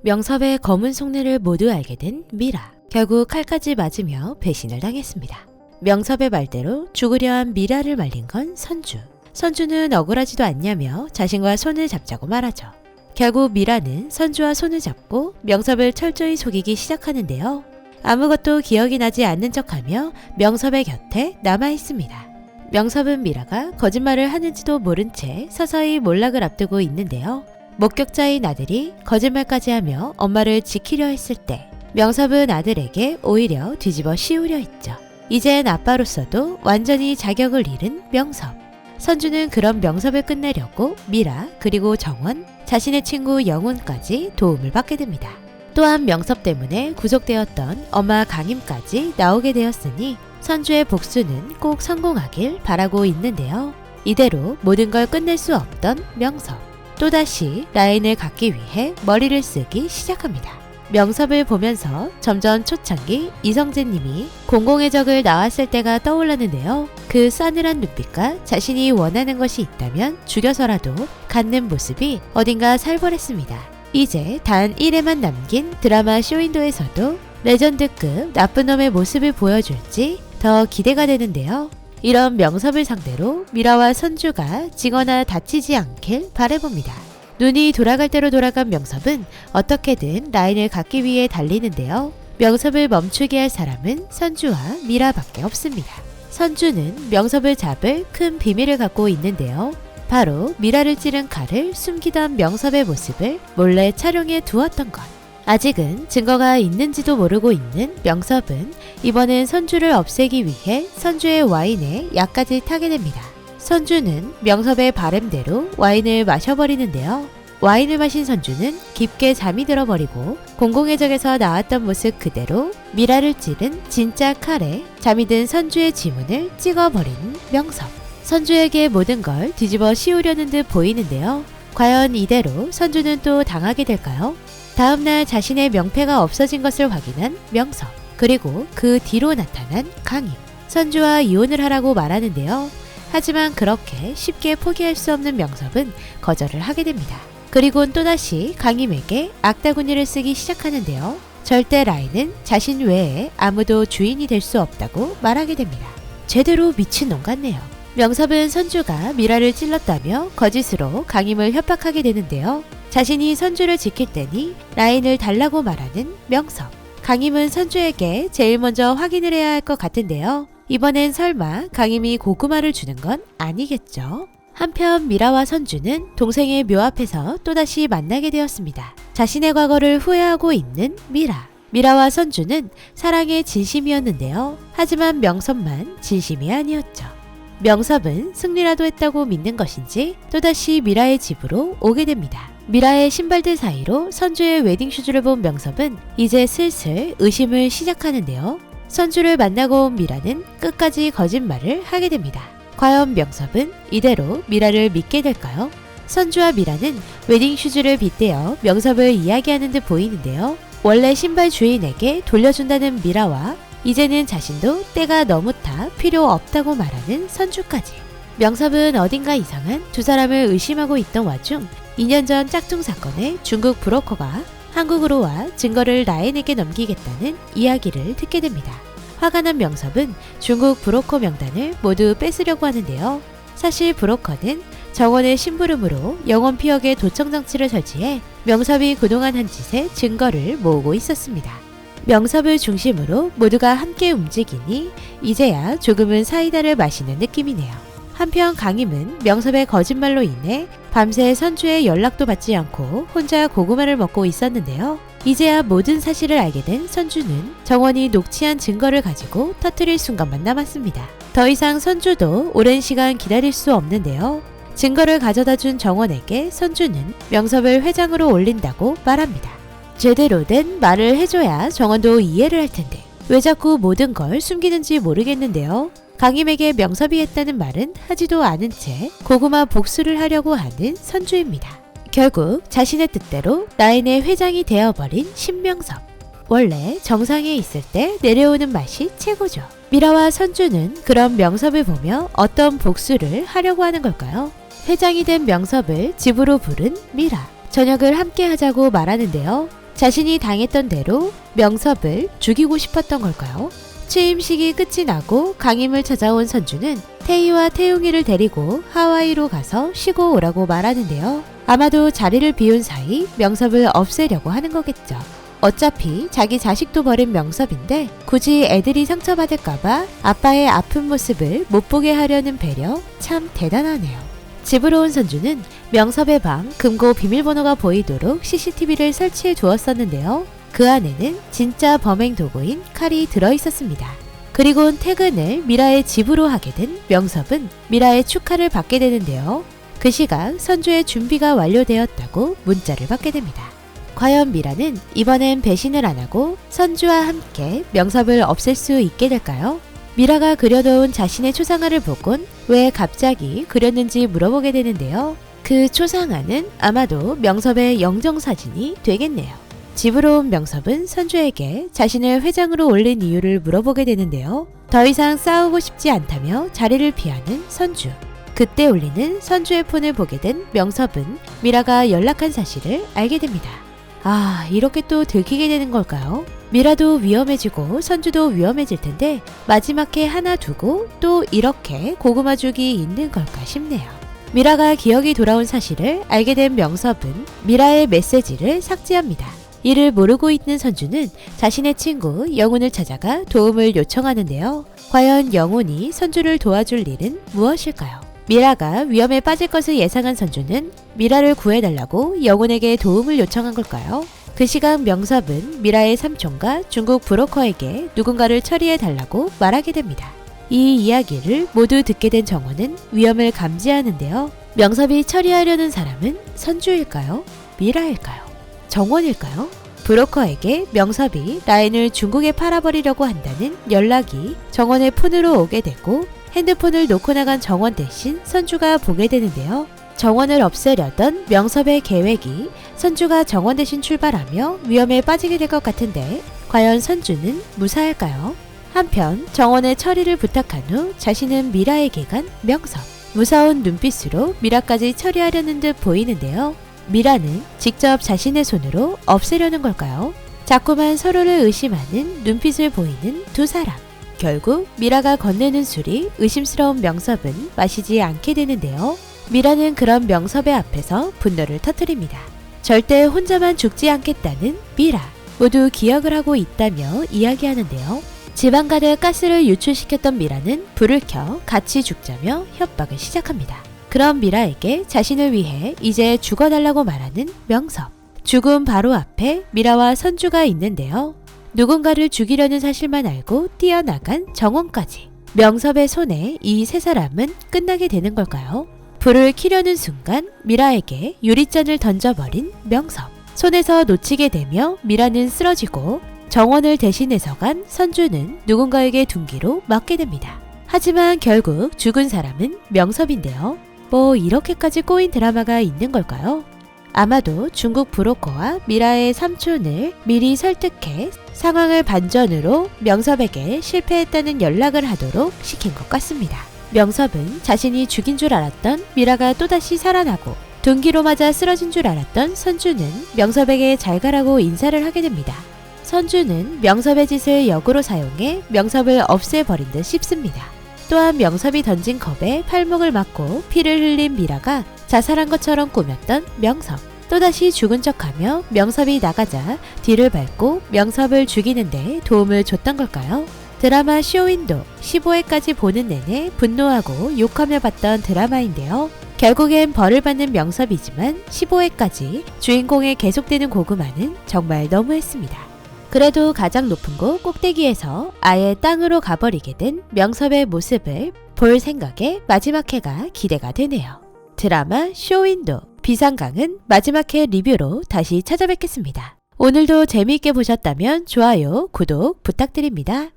명섭의 검은 속내를 모두 알게 된 미라. 결국 칼까지 맞으며 배신을 당했습니다. 명섭의 말대로 죽으려 한 미라를 말린 건 선주. 선주는 억울하지도 않냐며 자신과 손을 잡자고 말하죠. 결국 미라는 선주와 손을 잡고 명섭을 철저히 속이기 시작하는데요. 아무것도 기억이 나지 않는 척하며 명섭의 곁에 남아있습니다. 명섭은 미라가 거짓말을 하는지도 모른 채 서서히 몰락을 앞두고 있는데요. 목격자인 아들이 거짓말까지 하며 엄마를 지키려 했을 때 명섭은 아들에게 오히려 뒤집어 씌우려 했죠. 이젠 아빠로서도 완전히 자격을 잃은 명섭. 선주는 그런 명섭을 끝내려고 미라 그리고 정원, 자신의 친구 영훈까지 도움을 받게 됩니다. 또한 명섭 때문에 구속되었던 엄마 강임까지 나오게 되었으니 선주의 복수는 꼭 성공하길 바라고 있는데요. 이대로 모든 걸 끝낼 수 없던 명섭. 또다시 라인을 갖기 위해 머리를 쓰기 시작합니다. 명섭을 보면서 점점 초창기 이성재님이 공공의 적을 나왔을 때가 떠올랐는데요. 그 싸늘한 눈빛과 자신이 원하는 것이 있다면 죽여서라도 갖는 모습이 어딘가 살벌했습니다. 이제 단 1회만 남긴 드라마 쇼윈도에서도 레전드급 나쁜 놈의 모습을 보여줄지 더 기대가 되는데요. 이런 명섭을 상대로 미라와 선주가 지거나 다치지 않길 바라봅니다. 눈이 돌아갈 대로 돌아간 명섭은 어떻게든 라인을 갖기 위해 달리는데요. 명섭을 멈추게 할 사람은 선주와 미라밖에 없습니다. 선주는 명섭을 잡을 큰 비밀을 갖고 있는데요. 바로 미라를 찌른 칼을 숨기던 명섭의 모습을 몰래 촬영해 두었던 것. 아직은 증거가 있는지도 모르고 있는 명섭은 이번엔 선주를 없애기 위해 선주의 와인에 약까지 타게 됩니다. 선주는 명섭의 바램대로 와인을 마셔버리는데요. 와인을 마신 선주는 깊게 잠이 들어버리고 공공의 적에서 나왔던 모습 그대로 미라를 찌른 진짜 칼에 잠이 든 선주의 지문을 찍어버린 명섭. 선주에게 모든 걸 뒤집어 씌우려는 듯 보이는데요. 과연 이대로 선주는 또 당하게 될까요? 다음날 자신의 명패가 없어진 것을 확인한 명섭. 그리고 그 뒤로 나타난 강임. 선주와 이혼을 하라고 말하는데요. 하지만 그렇게 쉽게 포기할 수 없는 명섭은 거절을 하게 됩니다. 그리곤 또다시 강임에게 악다구니를 쓰기 시작하는데요. 절대 라인은 자신 외에 아무도 주인이 될 수 없다고 말하게 됩니다. 제대로 미친놈 같네요. 명섭은 선주가 미라를 찔렀다며 거짓으로 강임을 협박하게 되는데요. 자신이 선주를 지킬 테니 라인을 달라고 말하는 명섭. 강임은 선주에게 제일 먼저 확인을 해야 할 것 같은데요. 이번엔 설마 강임이 고구마를 주는 건 아니겠죠? 한편 미라와 선주는 동생의 묘 앞에서 또다시 만나게 되었습니다. 자신의 과거를 후회하고 있는 미라. 미라와 선주는 사랑의 진심이었는데요. 하지만 명섭만 진심이 아니었죠. 명섭은 승리라도 했다고 믿는 것인지 또다시 미라의 집으로 오게 됩니다. 미라의 신발들 사이로 선주의 웨딩슈즈를 본 명섭은 이제 슬슬 의심을 시작하는데요. 선주를 만나고 온 미라는 끝까지 거짓말을 하게 됩니다. 과연 명섭은 이대로 미라를 믿게 될까요? 선주와 미라는 웨딩슈즈를 빗대어 명섭을 이야기하는 듯 보이는데요. 원래 신발 주인에게 돌려준다는 미라와 이제는 자신도 때가 너무 타 필요 없다고 말하는 선주까지. 명섭은 어딘가 이상한 두 사람을 의심하고 있던 와중 2년 전 짝퉁 사건에 중국 브로커가 한국으로 와 증거를 라인에게 넘기겠다는 이야기를 듣게 됩니다. 화가 난 명섭은 중국 브로커 명단을 모두 뺏으려고 하는데요. 사실 브로커는 정원의 심부름으로 영원 피역의 도청장치를 설치해 명섭이 그동안 한 짓의 증거를 모으고 있었습니다. 명섭을 중심으로 모두가 함께 움직이니 이제야 조금은 사이다를 마시는 느낌이네요. 한편 강임은 명섭의 거짓말로 인해 밤새 선주의 연락도 받지 않고 혼자 고구마를 먹고 있었는데요. 이제야 모든 사실을 알게 된 선주는 정원이 녹취한 증거를 가지고 터뜨릴 순간만 남았습니다. 더 이상 선주도 오랜 시간 기다릴 수 없는데요. 증거를 가져다 준 정원에게 선주는 명섭을 회장으로 올린다고 말합니다. 제대로 된 말을 해줘야 정원도 이해를 할 텐데 왜 자꾸 모든 걸 숨기는지 모르겠는데요. 강임에게 명섭이 했다는 말은 하지도 않은 채 고구마 복수를 하려고 하는 선주입니다. 결국 자신의 뜻대로 라인의 회장이 되어버린 신명섭. 원래 정상에 있을 때 내려오는 맛이 최고죠. 미라와 선주는 그런 명섭을 보며 어떤 복수를 하려고 하는 걸까요? 회장이 된 명섭을 집으로 부른 미라. 저녁을 함께 하자고 말하는데요. 자신이 당했던 대로 명섭을 죽이고 싶었던 걸까요? 취임식이 끝이 나고 강임을 찾아온 선주는 태희와 태용이를 데리고 하와이로 가서 쉬고 오라고 말하는데요. 아마도 자리를 비운 사이 명섭을 없애려고 하는 거겠죠. 어차피 자기 자식도 버린 명섭인데 굳이 애들이 상처받을까봐 아빠의 아픈 모습을 못 보게 하려는 배려, 참 대단하네요. 집으로 온 선주는 명섭의 방 금고 비밀번호가 보이도록 CCTV를 설치해 두었었는데요. 그 안에는 진짜 범행 도구인 칼이 들어있었습니다. 그리고 퇴근을 미라의 집으로 하게 된 명섭은 미라의 축하를 받게 되는데요. 그 시각 선주의 준비가 완료되었다고 문자를 받게 됩니다. 과연 미라는 이번엔 배신을 안 하고 선주와 함께 명섭을 없앨 수 있게 될까요? 미라가 그려놓은 자신의 초상화를 보곤 왜 갑자기 그렸는지 물어보게 되는데요. 그 초상화는 아마도 명섭의 영정사진이 되겠네요. 집으로 온 명섭은 선주에게 자신을 회장으로 올린 이유를 물어보게 되는데요. 더 이상 싸우고 싶지 않다며 자리를 피하는 선주. 그때 울리는 선주의 폰을 보게 된 명섭은 미라가 연락한 사실을 알게 됩니다. 아, 이렇게 또 들키게 되는 걸까요? 미라도 위험해지고 선주도 위험해질 텐데 마지막 해 하나 두고 또 이렇게 고구마 죽이 있는 걸까 싶네요. 미라가 기억이 돌아온 사실을 알게 된 명섭은 미라의 메시지를 삭제합니다. 이를 모르고 있는 선주는 자신의 친구 영훈을 찾아가 도움을 요청하는데요. 과연 영훈이 선주를 도와줄 일은 무엇일까요? 미라가 위험에 빠질 것을 예상한 선주는 미라를 구해달라고 영훈에게 도움을 요청한 걸까요? 그 시각 명섭은 미라의 삼촌과 중국 브로커에게 누군가를 처리해달라고 말하게 됩니다. 이 이야기를 모두 듣게 된 정원은 위험을 감지하는데요. 명섭이 처리하려는 사람은 선주일까요? 미라일까요? 정원일까요? 브로커에게 명섭이 라인을 중국에 팔아버리려고 한다는 연락이 정원의 폰으로 오게 되고 핸드폰을 놓고 나간 정원 대신 선주가 보게 되는데요. 정원을 없애려던 명섭의 계획이 선주가 정원 대신 출발하며 위험에 빠지게 될 것 같은데 과연 선주는 무사할까요? 한편 정원의 처리를 부탁한 후 자신은 미라에게 간 명섭. 무서운 눈빛으로 미라까지 처리하려는 듯 보이는데요. 미라는 직접 자신의 손으로 없애려는 걸까요? 자꾸만 서로를 의심하는 눈빛을 보이는 두 사람. 결국 미라가 건네는 술이 의심스러운 명섭은 마시지 않게 되는데요. 미라는 그런 명섭의 앞에서 분노를 터뜨립니다. 절대 혼자만 죽지 않겠다는 미라. 모두 기억을 하고 있다며 이야기하는데요. 집안 가득 가스를 유출시켰던 미라는 불을 켜 같이 죽자며 협박을 시작합니다. 그런 미라에게 자신을 위해 이제 죽어달라고 말하는 명섭. 죽음 바로 앞에 미라와 선주가 있는데요. 누군가를 죽이려는 사실만 알고 뛰어나간 정원까지. 명섭의 손에 이 세 사람은 끝나게 되는 걸까요? 불을 켜려는 순간 미라에게 유리잔을 던져버린 명섭. 손에서 놓치게 되며 미라는 쓰러지고 정원을 대신해서 간 선주는 누군가에게 둔기로 맞게 됩니다. 하지만 결국 죽은 사람은 명섭인데요. 뭐 이렇게까지 꼬인 드라마가 있는 걸까요? 아마도 중국 브로커와 미라의 삼촌을 미리 설득해 상황을 반전으로 명섭에게 실패했다는 연락을 하도록 시킨 것 같습니다. 명섭은 자신이 죽인 줄 알았던 미라가 또다시 살아나고 둔기로 맞아 쓰러진 줄 알았던 선주는 명섭에게 잘 가라고 인사를 하게 됩니다. 선주는 명섭의 짓을 역으로 사용해 명섭을 없애버린 듯 싶습니다. 또한 명섭이 던진 컵에 팔목을 맞고 피를 흘린 미라가 자살한 것처럼 꾸몄던 명섭. 또다시 죽은 척하며 명섭이 나가자 뒤를 밟고 명섭을 죽이는데 도움을 줬던 걸까요? 드라마 쇼윈도 15회까지 보는 내내 분노하고 욕하며 봤던 드라마인데요. 결국엔 벌을 받는 명섭이지만 15회까지 주인공의 계속되는 고구마는 정말 너무했습니다. 그래도 가장 높은 곳 꼭대기에서 아예 땅으로 가버리게 된 명섭의 모습을 볼 생각에 마지막 회가 기대가 되네요. 드라마 쇼윈도 비상강은 마지막 회 리뷰로 다시 찾아뵙겠습니다. 오늘도 재미있게 보셨다면 좋아요, 구독 부탁드립니다.